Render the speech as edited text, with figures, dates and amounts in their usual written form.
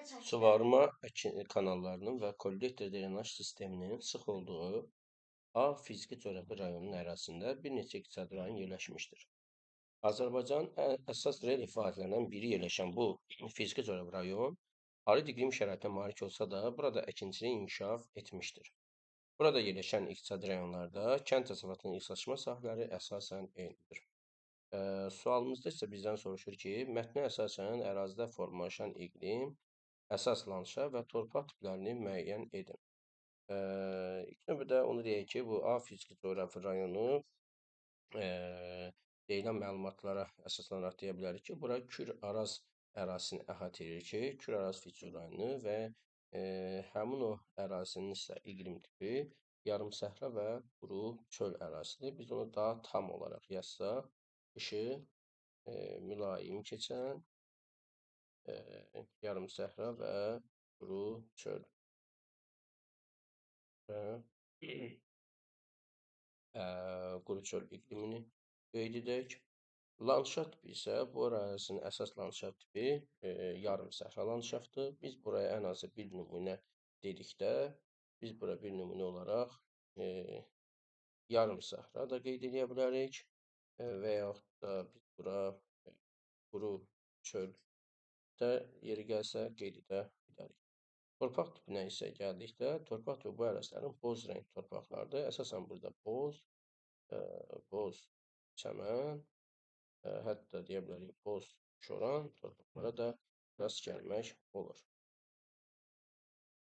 Suvarma kanallarının və kollektor drenaj sisteminin sıx olduğu A fiziki coğrafi rayonunun ərazisində bir neçə iqtisadi rayon yerləşmişdir. Azərbaycanın əsas rel ifadələrindən biri yerləşən bu fiziki coğrafi rayon arid iqlim şəraitinə malik olsa da, burada əkinçilik inkişaf etmişdir. Burada yerləşən iqtisadi rayonlarda kənd təsərrüfatının ixtisaslaşma sahələri əsasən eynidir. Sualımızda isə bizdən soruşur ki, mətnə əsasən ərazidə formalaşan iqlim, əsas landşaft və torpaq tiplərini müəyyən edin. İlk növbədə onu deyək ki, bu A fiziki coğrafi rayonu deyilən məlumatlara əsaslanaraq deyə bilərik ki, bura Kür-Araz ərazisini əhatə edir ki, Kür-Araz fiziki rayonu və həmin o ərazinin isə iqlim tipi yarımsəhra və quru çöl ərazisidir. Biz onu daha tam olaraq yazsaq, qışı mülayim keçən yarımsəhra və quru çöl quru çöl iqlimini qeyd edək. Landşaft tipi isə bu ərazinin əsas landşaft tipi yarımsəhra landşaftdır. Biz buraya ən azı bir nümunə dedikdə, biz bura bir nümunə olaraq yarımsəhra da qeyd edə bilərik və yaxud da biz bura quru çöldə yeri gəlsə qeyd edə bilərik. Torpaq tipinə isə gəldikdə, torpaq tipi bu ərazilərin boz rəng torpaqlardır. Əsasən burada boz çəmən, hətta deyə bilərik boz şoran torpaqlara da rast gəlmək olur.